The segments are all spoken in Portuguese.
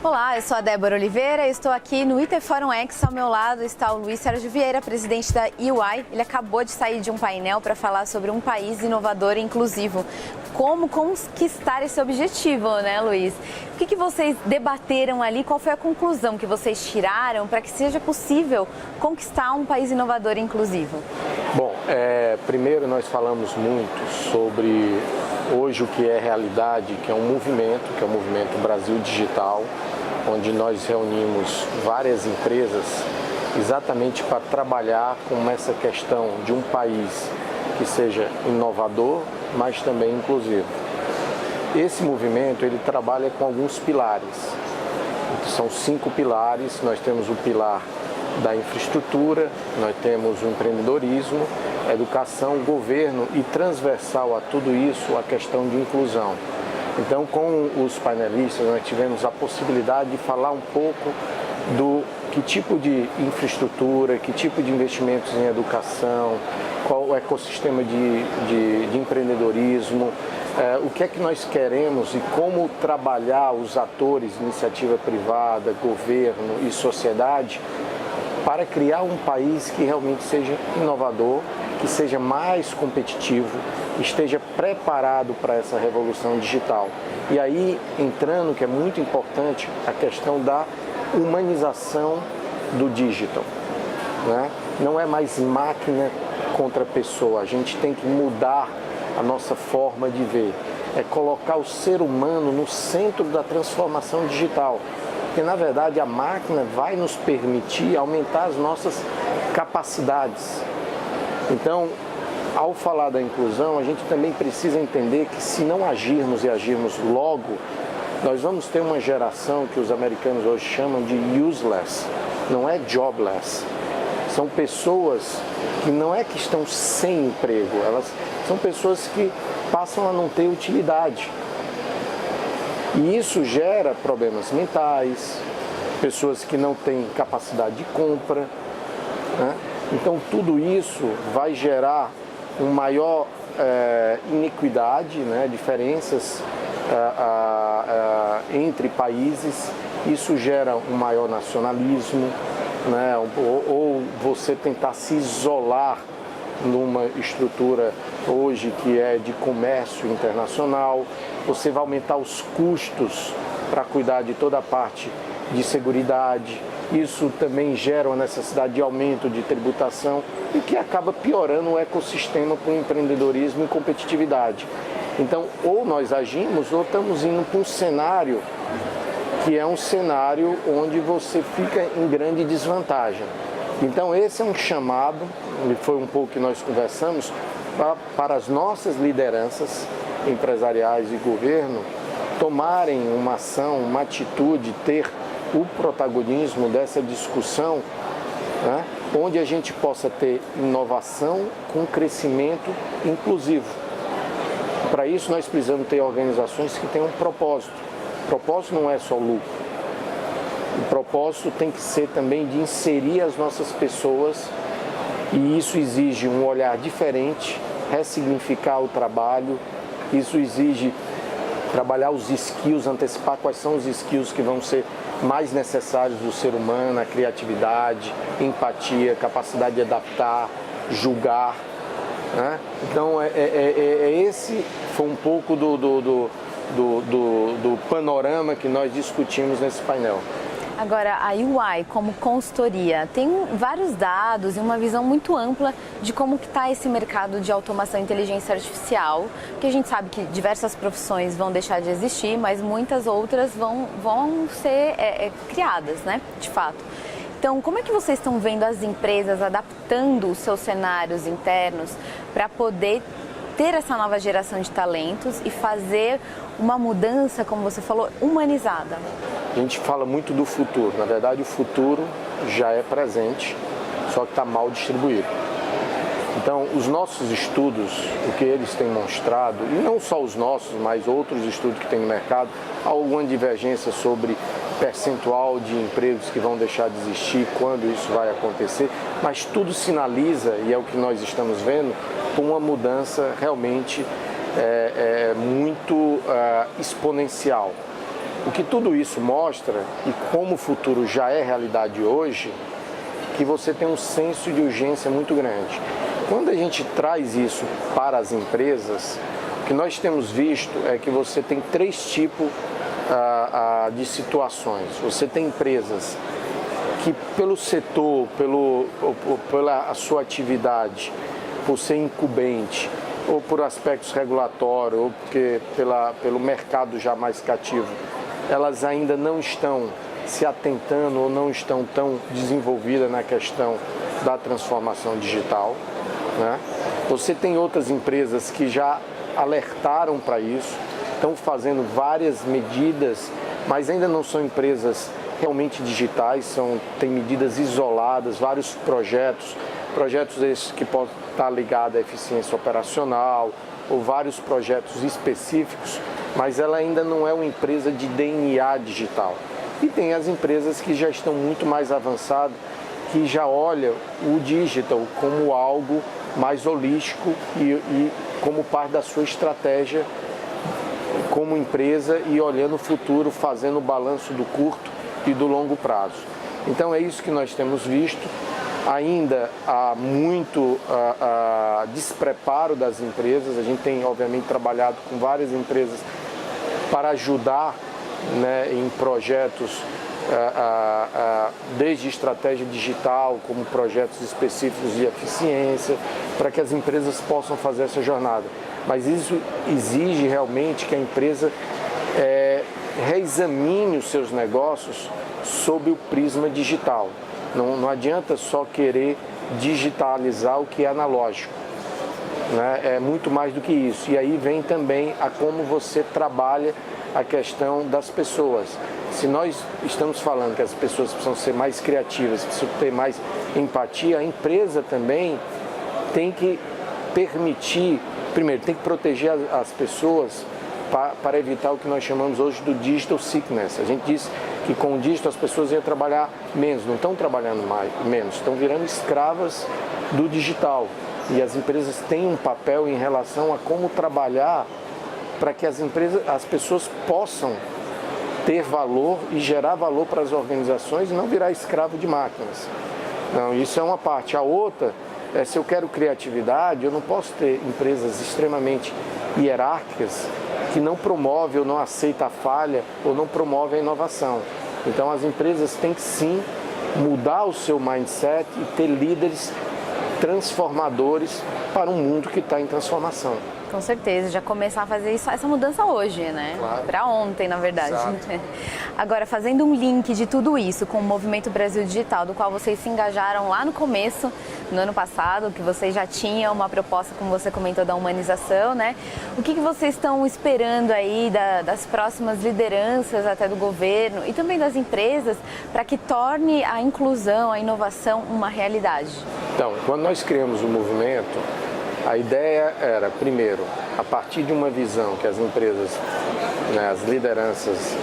Olá, eu sou a Débora Oliveira e estou aqui no IT Forum X. Ao meu lado está o Luiz Sérgio Vieira, presidente da EY. Ele acabou de sair de um painel para falar sobre um país inovador e inclusivo. Como conquistar esse objetivo, né, Luiz? O que vocês debateram ali? Qual foi a conclusão que vocês tiraram para que seja possível conquistar um país inovador e inclusivo? Bom, primeiro nós falamos muito sobre hoje o que é realidade, que é um movimento, que é o Movimento Brasil Digital, onde nós reunimos várias empresas exatamente para trabalhar com essa questão de um país que seja inovador, mas também inclusivo. Esse movimento ele trabalha com alguns pilares. São 5 pilares. Nós temos o pilar da infraestrutura, nós temos o empreendedorismo, educação, governo e transversal a tudo isso a questão de inclusão. Então, com os painelistas, nós tivemos a possibilidade de falar um pouco do que tipo de infraestrutura, que tipo de investimentos em educação, qual o ecossistema de empreendedorismo, o que é que nós queremos e como trabalhar os atores, iniciativa privada, governo e sociedade, para criar um país que realmente seja inovador, que seja mais competitivo, esteja preparado para essa revolução digital. E aí, entrando, que é muito importante, a questão da humanização do digital, né? Não é mais máquina contra pessoa, a gente tem que mudar a nossa forma de ver, é colocar o ser humano no centro da transformação digital, porque na verdade a máquina vai nos permitir aumentar as nossas capacidades. Então, ao falar da inclusão, a gente também precisa entender que se não agirmos e agirmos logo, nós vamos ter uma geração que os americanos hoje chamam de useless, não é jobless. São pessoas que não é que estão sem emprego, elas são pessoas que passam a não ter utilidade. E isso gera problemas mentais, pessoas que não têm capacidade de compra, né? Então tudo isso vai gerar uma maior iniquidade, né? Diferenças entre países, isso gera um maior nacionalismo, né? Ou você tentar se isolar numa estrutura hoje que é de comércio internacional, você vai aumentar os custos para cuidar de toda a parte de seguridade. Isso também gera uma necessidade de aumento de tributação e que acaba piorando o ecossistema para o empreendedorismo e competitividade. Então, ou nós agimos ou estamos indo para um cenário que é um cenário onde você fica em grande desvantagem. Então, esse é um chamado, e foi um pouco que nós conversamos, para as nossas lideranças empresariais e governo tomarem uma ação, uma atitude, ter o protagonismo dessa discussão, né, onde a gente possa ter inovação com crescimento inclusivo. Para isso nós precisamos ter organizações que tenham um propósito. O propósito não é só lucro. O propósito tem que ser também de inserir as nossas pessoas, e isso exige um olhar diferente, ressignificar o trabalho, isso exige trabalhar os skills, antecipar quais são os skills que vão ser mais necessários do ser humano, a criatividade, empatia, capacidade de adaptar, julgar, né? Então, esse foi um pouco do panorama que nós discutimos nesse painel. Agora, a EY, como consultoria, tem vários dados e uma visão muito ampla de como que está esse mercado de automação e inteligência artificial, que a gente sabe que diversas profissões vão deixar de existir, mas muitas outras vão ser criadas, né, de fato. Então, como é que vocês estão vendo as empresas adaptando os seus cenários internos para poder ter essa nova geração de talentos e fazer uma mudança, como você falou, humanizada? A gente fala muito do futuro. Na verdade, o futuro já é presente, só que está mal distribuído. Então, os nossos estudos, o que eles têm mostrado, e não só os nossos, mas outros estudos que tem no mercado, há alguma divergência sobre percentual de empregos que vão deixar de existir, quando isso vai acontecer, mas tudo sinaliza, e é o que nós estamos vendo, uma mudança realmente muito exponencial. O que tudo isso mostra, e como o futuro já é realidade hoje, que você tem um senso de urgência muito grande. Quando a gente traz isso para as empresas, o que nós temos visto é que você tem 3 tipos de situações. Você tem empresas que pelo setor, pela sua atividade, por ser incumbente, ou por aspectos regulatórios, ou porque pelo mercado já mais cativo, elas ainda não estão se atentando ou não estão tão desenvolvidas na questão da transformação digital, né? Você tem outras empresas que já alertaram para isso, estão fazendo várias medidas, mas ainda não são empresas realmente digitais, tem medidas isoladas, vários projetos esses que podem estar ligados à eficiência operacional, ou vários projetos específicos, mas ela ainda não é uma empresa de DNA digital. E tem as empresas que já estão muito mais avançadas, que já olham o digital como algo mais holístico e como parte da sua estratégia como empresa e olhando o futuro, fazendo o balanço do curto e do longo prazo. Então é isso que nós temos visto. Ainda há muito despreparo das empresas. A gente tem, obviamente, trabalhado com várias empresas para ajudar, né, em projetos, desde estratégia digital, como projetos específicos de eficiência, para que as empresas possam fazer essa jornada. Mas isso exige realmente que a empresa reexamine os seus negócios sob o prisma digital. Não adianta só querer digitalizar o que é analógico, né? É muito mais do que isso. E aí vem também a como você trabalha a questão das pessoas. Se nós estamos falando que as pessoas precisam ser mais criativas, precisam ter mais empatia, a empresa também tem que permitir, primeiro, tem que proteger as pessoas para evitar o que nós chamamos hoje do digital sickness. A gente diz que com o digital as pessoas iam trabalhar menos, não estão trabalhando menos, estão virando escravas do digital. E as empresas têm um papel em relação a como trabalhar para que as pessoas possam ter valor e gerar valor para as organizações e não virar escravo de máquinas. Não, isso é uma parte. A outra é, se eu quero criatividade, eu não posso ter empresas extremamente hierárquicas que não promovem ou não aceitam a falha ou não promovem a inovação. Então as empresas têm que sim mudar o seu mindset e ter líderes transformadores para um mundo que está em transformação. Com certeza, já começar a fazer essa mudança hoje, né? Claro. Para ontem, na verdade. Exato. Agora, fazendo um link de tudo isso com o Movimento Brasil Digital, do qual vocês se engajaram lá no começo, no ano passado, que vocês já tinham uma proposta, como você comentou, da humanização, né? O que vocês estão esperando aí das próximas lideranças, até do governo e também das empresas, para que torne a inclusão, a inovação uma realidade? Então, quando nós criamos o movimento, a ideia era, primeiro, a partir de uma visão que as empresas, né, as lideranças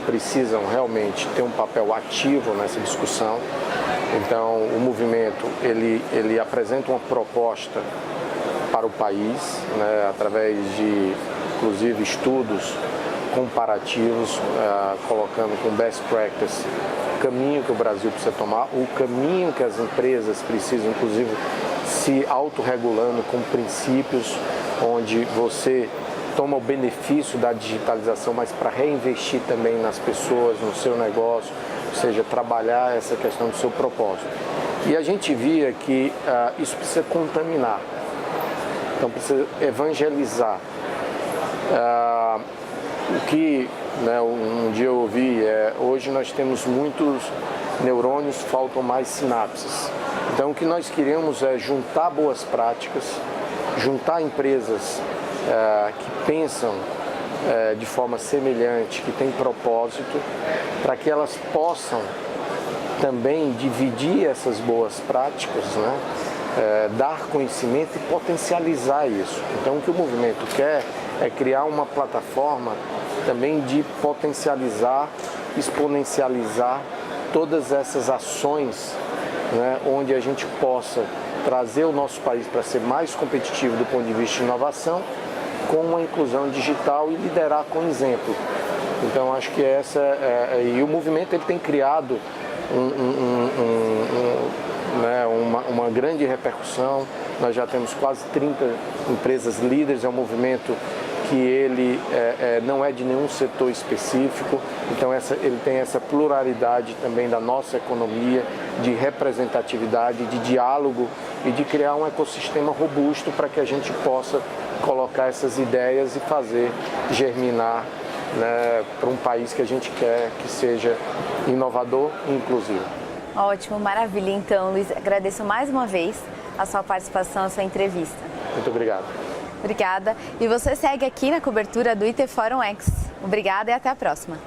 precisam realmente ter um papel ativo nessa discussão. Então, o movimento ele apresenta uma proposta para o país, né, através de, inclusive, estudos comparativos, colocando com best practice o caminho que o Brasil precisa tomar, o caminho que as empresas precisam, inclusive, se autorregulando com princípios onde você toma o benefício da digitalização, mas para reinvestir também nas pessoas, no seu negócio, ou seja, trabalhar essa questão do seu propósito. E a gente via que isso precisa contaminar, então precisa evangelizar. O que, né, um dia eu ouvi, hoje nós temos muitos neurônios, faltam mais sinapses. Então o que nós queremos é juntar boas práticas, juntar empresas que pensam de forma semelhante, que têm propósito, para que elas possam também dividir essas boas práticas, né? Dar conhecimento e potencializar isso. Então o que o movimento quer é criar uma plataforma também de potencializar, exponencializar todas essas ações, né, onde a gente possa trazer o nosso país para ser mais competitivo do ponto de vista de inovação com a inclusão digital e liderar com exemplo. Então, acho que e o movimento ele tem criado uma grande repercussão. Nós já temos quase 30 empresas líderes, é um movimento que ele não é de nenhum setor específico, então ele tem essa pluralidade também da nossa economia, de representatividade, de diálogo e de criar um ecossistema robusto para que a gente possa colocar essas ideias e fazer germinar, né, para um país que a gente quer que seja inovador e inclusivo. Ótimo, maravilha. Então, Luiz, agradeço mais uma vez a sua participação, a sua entrevista. Muito obrigado. Obrigada. E você segue aqui na cobertura do IT Forum X. Obrigada e até a próxima.